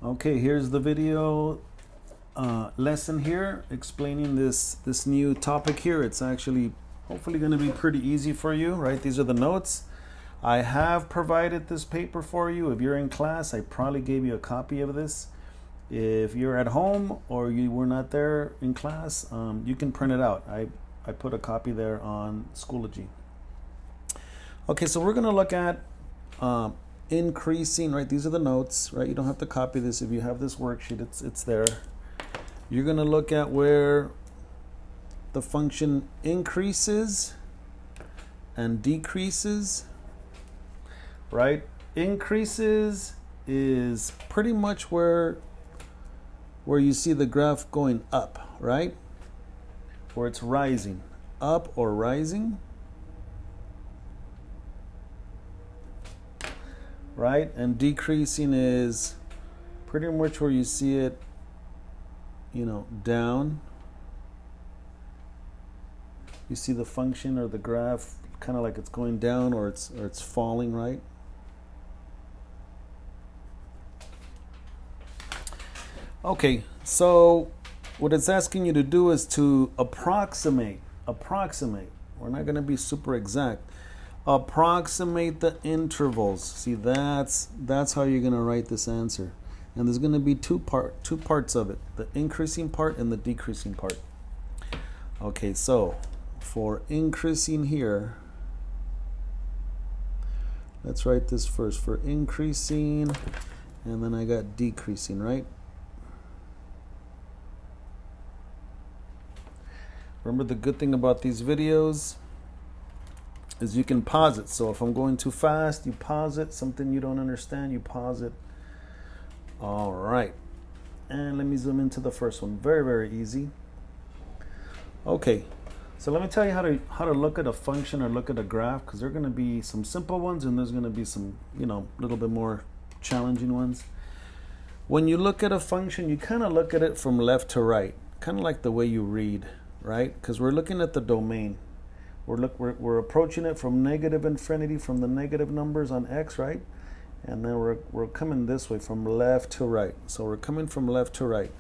Okay, here's the video lesson here explaining this new topic here. It's actually hopefully going to be pretty easy for you, right? These are the notes. I have provided this paper for you. If you're in class, I probably gave you a copy of this. If you're at home or you were not there in class, you can print it out. I put a copy there on Schoology. Okay, so we're going to look at increasing, right? These are the notes, right? You don't have to copy this. If you have this worksheet, it's there. You're going to look at where the function increases and decreases, right? Increases is pretty much where you see the graph going up, right? Where it's rising, up or rising. Right? And decreasing is pretty much where you see it, down. You see the function or the graph kind of like it's going down or it's falling, right? Okay, so what it's asking you to do is to approximate. We're not going to be super exact. Approximate the intervals. See, that's how you're going to write this answer. And there's going to be two parts of it, the increasing part and the decreasing part. Okay, so for increasing here, let's write this first. For increasing, and then I got decreasing, right? Remember, the good thing about these videos is you can pause it. So if I'm going too fast, you pause it. Something you don't understand, you pause it. All right. And let me zoom into the first one. Very, very easy. Okay. So let me tell you how to look at a function or look at a graph, because there are going to be some simple ones and there's going to be some, little bit more challenging ones. When you look at a function, you kind of look at it from left to right, kind of like the way you read, right? Because we're looking at the domain. We're approaching it from negative infinity, from the negative numbers on x, right? And then we're coming this way from left to right. So we're coming from left to right.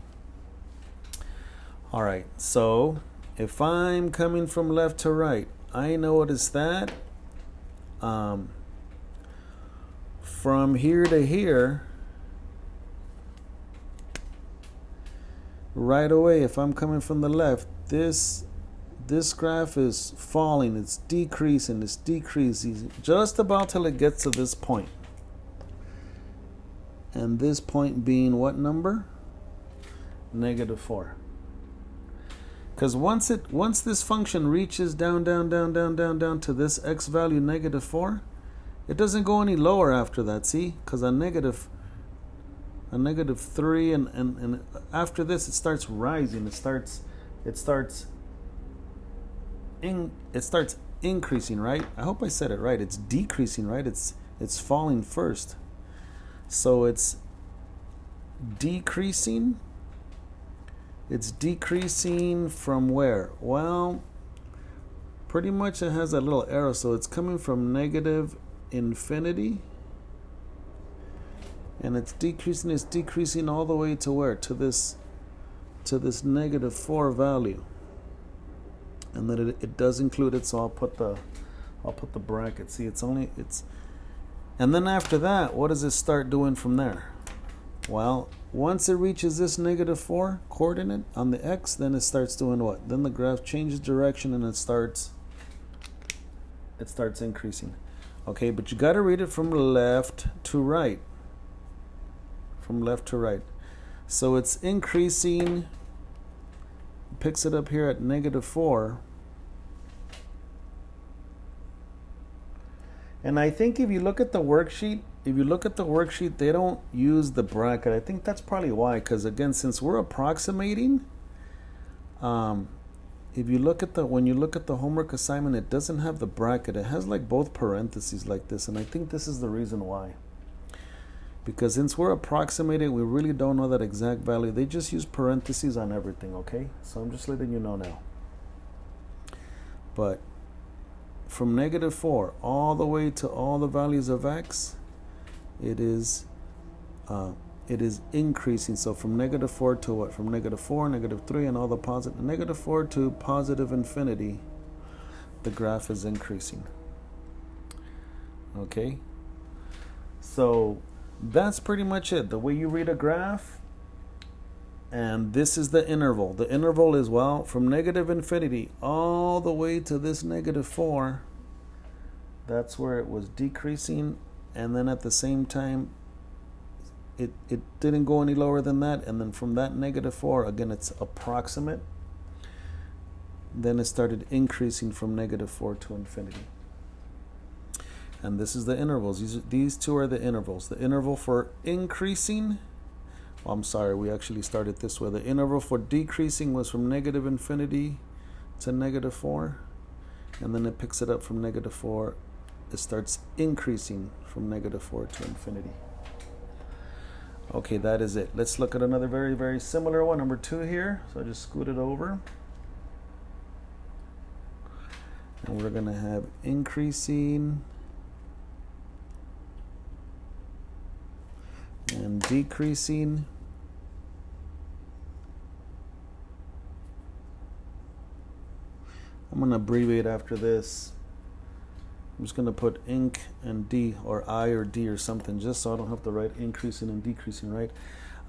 All right, so if I'm coming from left to right, I notice that from here to here, right away, if I'm coming from the left, this graph is falling, it's decreasing, just about till it gets to this point. And this point being what number? -4. Because once this function reaches down to this x value, -4, it doesn't go any lower after that, see? Because a negative 3 and after this it starts rising, it starts increasing, right? I hope I said it right. It's decreasing, right? It's falling first. So it's decreasing. It's decreasing from where? Well, pretty much it has a little arrow, so it's coming from negative infinity. And it's decreasing all the way to where? To this -4 value. And then it does include it, so I'll put the bracket. See, and then after that, what does it start doing from there? Well, once it reaches this -4 coordinate on the x, then it starts doing what? Then the graph changes direction and it starts increasing. Okay, but you got to read it from left to right. From left to right. So it's increasing, picks it up here at -4. And I think if you look at the worksheet, they don't use the bracket. I think that's probably why, because again, since we're approximating, if you look at when you look at the homework assignment, it doesn't have the bracket. It has like both parentheses like this, and I think this is the reason why. Because since we're approximating, we really don't know that exact value. They just use parentheses on everything, okay? So I'm just letting you know now. But from -4 all the way to all the values of x, it is it is increasing. So from -4 to what? From -4, -3, and all the positive, -4 to positive infinity, the graph is increasing. Okay, so that's pretty much it. The way you read a graph, and this is the interval. The interval is, well, from negative infinity all the way to this -4. That's where it was decreasing, and then at the same time it didn't go any lower than that, and then from that -4, again, it's approximate, then it started increasing from -4 to infinity. And this is the intervals. These two are the intervals. The interval for increasing, oh, I'm sorry, we actually started this way. The interval for decreasing was from negative infinity to -4, and then it picks it up from -4. It starts increasing from -4 to infinity. Okay, that is it. Let's look at another very, very similar one, number 2 here. So I just scoot it over. And we're going to have increasing and decreasing. I'm going to abbreviate after this. I'm just going to put inc and d, or I or d or something, just so I don't have to write increasing and decreasing, right?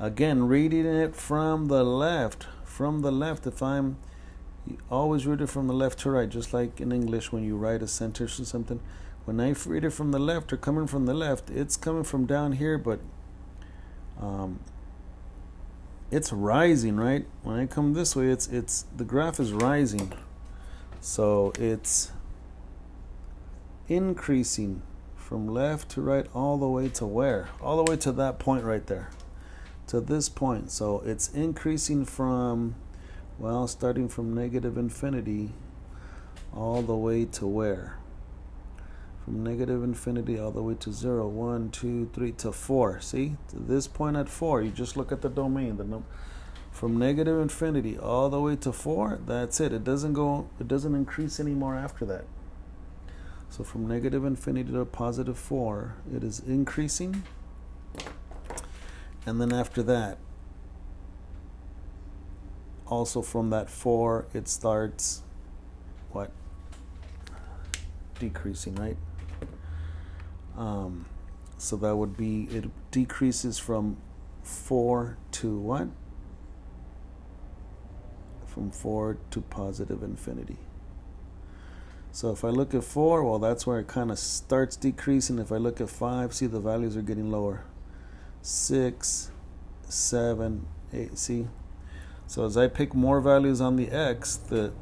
Again, reading it from the left. From the left, you always read it from the left to right, just like in English when you write a sentence or something. When I read it from the left, or coming from the left, it's coming from down here, but it's rising, right? When I come this way, it's the graph is rising, so it's increasing from left to right all the way to where? All the way to that point right there, to this point. So it's increasing from, well, starting from negative infinity all the way to where? From negative infinity all the way to 0, 1, 2, 3, to 4. See? To this point at 4. You just look at the domain. From negative infinity all the way to 4, that's it. It doesn't increase anymore after that. So from negative infinity to positive 4, it is increasing. And then after that, also from that 4, it starts what? Decreasing, right? So that would be, it decreases from 4 to what? From 4 to positive infinity. So if I look at 4, well, that's where it kind of starts decreasing. If I look at 5, see, the values are getting lower. 6, 7, 8, see? So as I pick more values on the x, the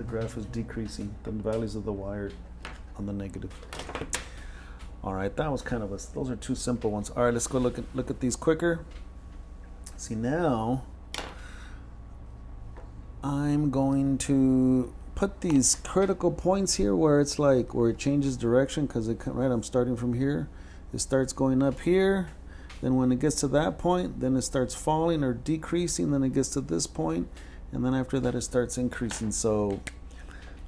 graph is decreasing. The values of the y are on the negative. All right, that was kind of those are two simple ones. All right, let's go look at these quicker. See, now I'm going to put these critical points here where it's like where it changes direction, because right, I'm starting from here, it starts going up here, then when it gets to that point, then it starts falling or decreasing, then it gets to this point, and then after that it starts increasing. So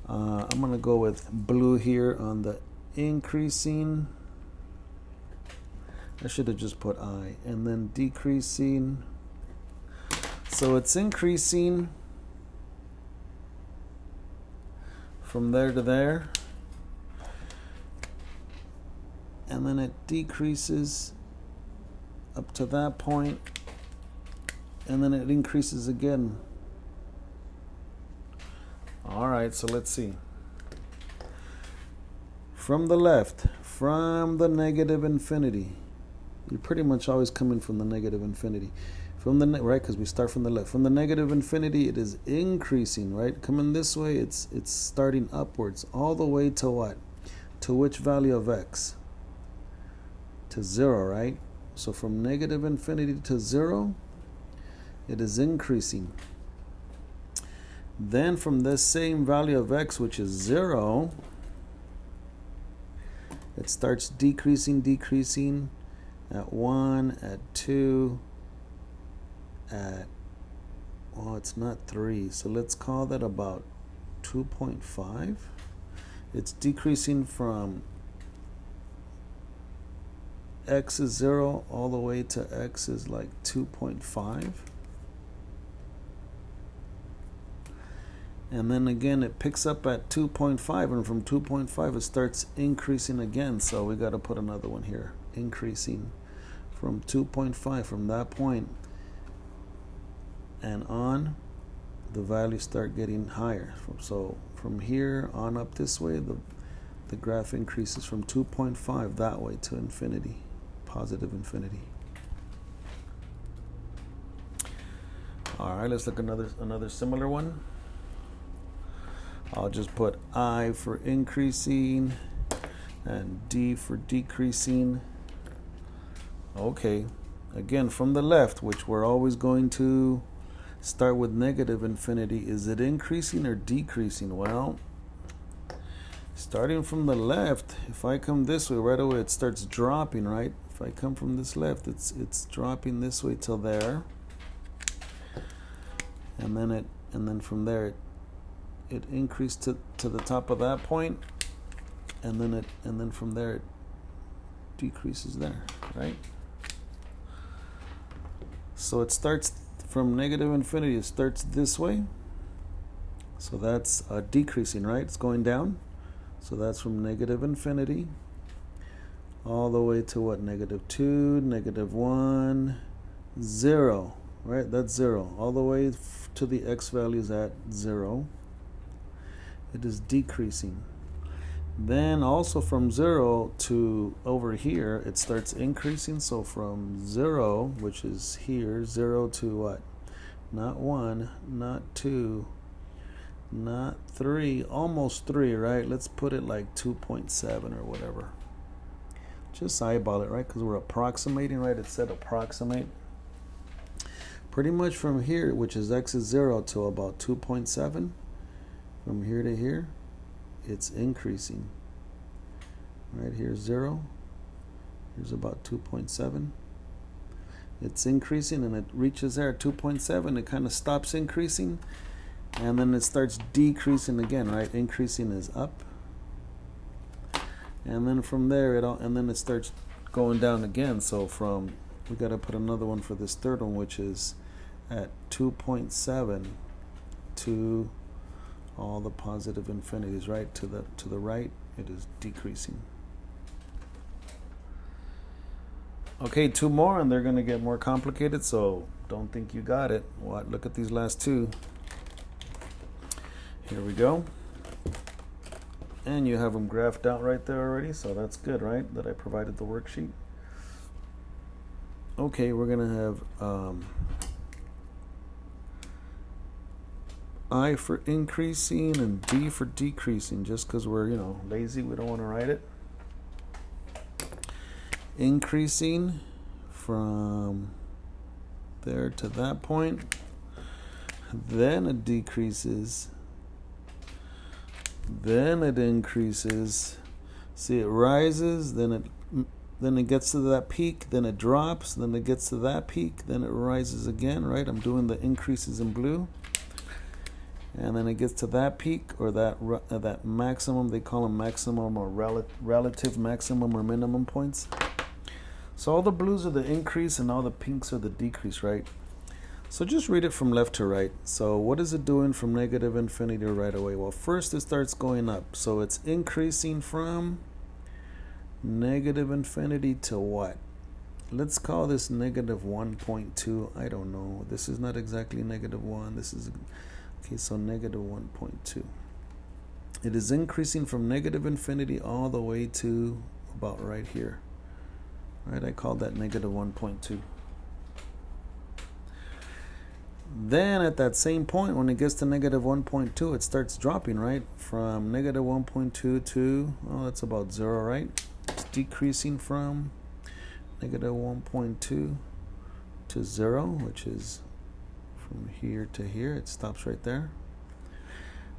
I'm gonna go with blue here on the increasing. I should have just put I, and then decreasing. So it's increasing from there to there, and then it decreases up to that point, and then it increases again. All right, so let's see. From the left, from the negative infinity, you're pretty much always coming from the negative infinity. From the right, because we start from the left. From the negative infinity, it is increasing, right? Coming this way, it's starting upwards all the way to what? To which value of x? To 0, right? So from negative infinity to 0, it is increasing. Then from this same value of x, which is 0, it starts decreasing at 1, at 2, at, well, it's not 3, so let's call that about 2.5. It's decreasing from x is 0 all the way to x is like 2.5. And then again it picks up at 2.5, and from 2.5 it starts increasing again, so we got to put another one here, increasing from 2.5, from that point and on the values start getting higher. So from here on up this way, the graph increases from 2.5 that way to infinity, positive infinity. All right, let's look at another similar one. I'll just put I for increasing and D for decreasing. Okay, again from the left, which we're always going to start with negative infinity. Is it increasing or decreasing? Well, starting from the left, if I come this way, right away it starts dropping, right? If I come from this left, it's dropping this way till there, and then from there it increased to the top of that point, and then from there it decreases there, right? So it starts from negative infinity, it starts this way, so that's decreasing, right? It's going down, so that's from negative infinity all the way to what? -2, -1, 0, right? That's 0 all the way to the x values at 0. It is decreasing. Then also from 0 to over here it starts increasing, so from 0, which is here, 0 to what? Not 1, not 2, not 3, almost 3, right? Let's put it like 2.7 or whatever. Just eyeball it, right? Because we're approximating, right? It said approximate. Pretty much from here, which is x is 0, to about 2.7. From here to here, it's increasing. Right here, 0. Here's about 2.7. It's increasing, and it reaches there at 2.7. It kind of stops increasing, and then it starts decreasing again, right? Increasing is up, and then from there and then it starts going down again. So we got to put another one for this third one, which is at 2.7 to all the positive infinities, right? To the right, it is decreasing. Okay, 2 more, and they're going to get more complicated, so don't think you got it. What? Look at these last 2. Here we go. And you have them graphed out right there already, so that's good, right? That I provided the worksheet. Okay, we're going to have I for increasing and D for decreasing, just because we're, lazy, we don't want to write it. Increasing from there to that point, then it decreases, then it increases. See, it rises, then it gets to that peak, then it drops, then it gets to that peak, then it rises again, right? I'm doing the increases in blue. And then it gets to that peak, or that maximum. They call them maximum or relative maximum or minimum points. So all the blues are the increase and all the pinks are the decrease, right? So just read it from left to right. So what is it doing from negative infinity right away? Well, first it starts going up. So it's increasing from negative infinity to what? Let's call this -1.2. I don't know. This is not exactly -1. This is... Okay, so -1.2. It is increasing from negative infinity all the way to about right here. Right, I called that -1.2. Then at that same point, when it gets to -1.2, it starts dropping, right? From -1.2 to, that's about 0, right? It's decreasing from -1.2 to 0, which is from here to here. It stops right there.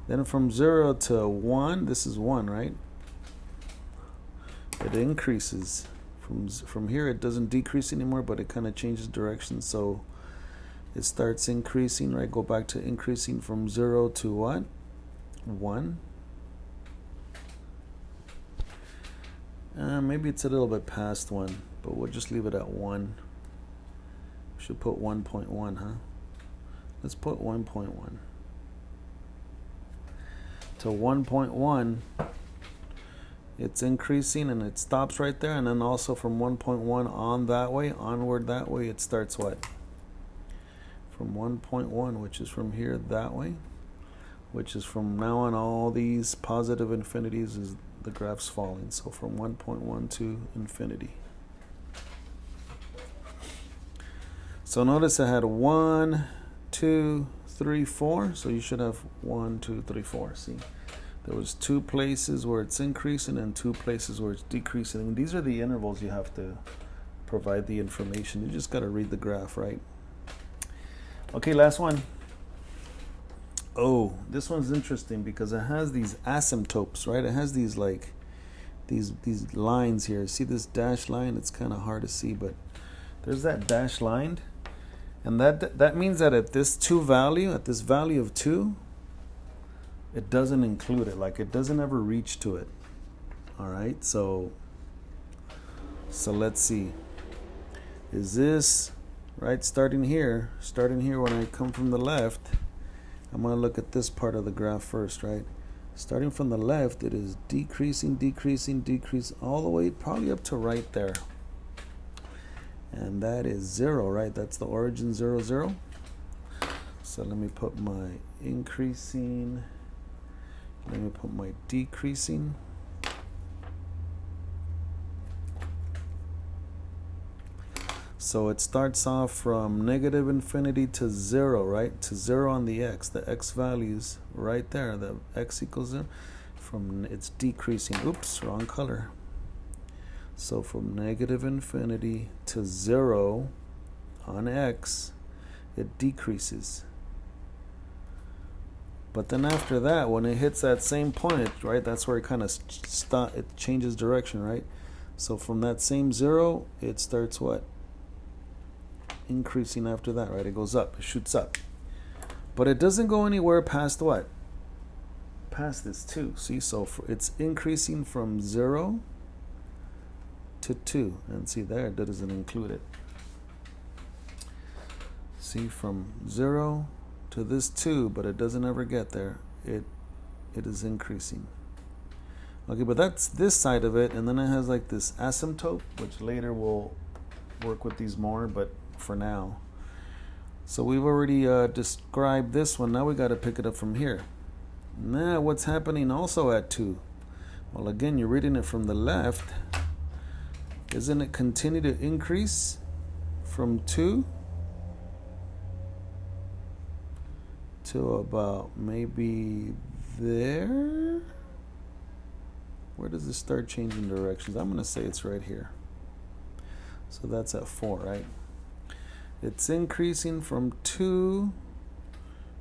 Then from 0 to 1, this is 1, right? It increases. From here, it doesn't decrease anymore, but it kind of changes direction. So it starts increasing, right? Go back to increasing from 0 to what? 1. Maybe it's a little bit past 1. but we'll just leave it at 1. We should put 1.1, huh? Let's put 1.1. To 1.1, it's increasing and it stops right there, and then also from 1.1 on that way, onward that way, it starts what? From 1.1, which is from here that way, which is from now on all these positive infinities is the graph's falling. So from 1.1 to infinity. So notice I had 1, 2, 3, 4. So you should have 1, 2, 3, 4. See, there was 2 places where it's increasing and 2 places where it's decreasing. And these are the intervals you have to provide the information. You just got to read the graph, right? Okay, last one. Oh, this one's interesting because it has these asymptotes, right? It has these like these lines here. See this dashed line? It's kind of hard to see, but there's that dashed line, and that means that at this 2 value, at this value of 2, it doesn't include it. Like it doesn't ever reach to it. All right, so let's see. Is this right? Starting here when I come from the left, I'm going to look at this part of the graph first, right? Starting from the left, it is decreasing, all the way probably up to right there. And that is 0, right? That's the origin 0, 0. So let me put my increasing, let me put my decreasing. So it starts off from negative infinity to 0, right? To 0 on the x values right there, the x equals 0. From it's decreasing. Oops, wrong color. So from negative infinity to 0 on x, it decreases. But then after that, when it hits that same point, right, that's where it kind of it changes direction, right? So from that same 0, it starts what? Increasing after that, right? It goes up, it shoots up, but it doesn't go anywhere past what? Past this 2. See, so it's increasing from 0 to 2, and see there, that doesn't include it. See, from 0 to this 2, but it doesn't ever get there. It is increasing. Okay, but that's this side of it, and then it has like this asymptote, which later we'll work with these more, but for now. So we've already described this one. Now we got to pick it up from here. Now what's happening also at 2? Well, again, you're reading it from the left. Isn't it continue to increase from 2 to about maybe there? Where does it start changing directions? I'm going to say it's right here. So that's at 4, right? It's increasing from 2,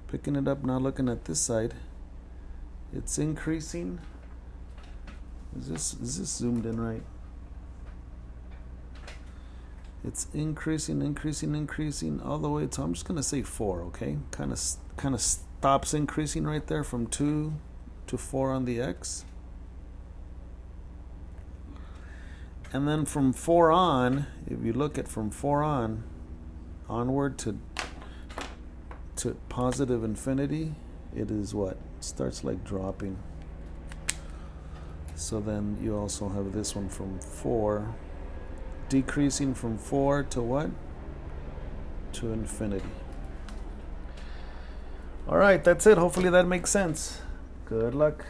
picking it up now, looking at this side. It's increasing. Is this zoomed in right? It's increasing all the way to, I'm just going to say 4, okay? Kind of stops increasing right there from 2 to 4 on the x. And then from 4 on, if you look at from 4 on, onward to positive infinity, it is what? It starts like dropping. So then you also have this one from 4, decreasing from 4 to what? To infinity. All right, that's it. Hopefully that makes sense. Good luck.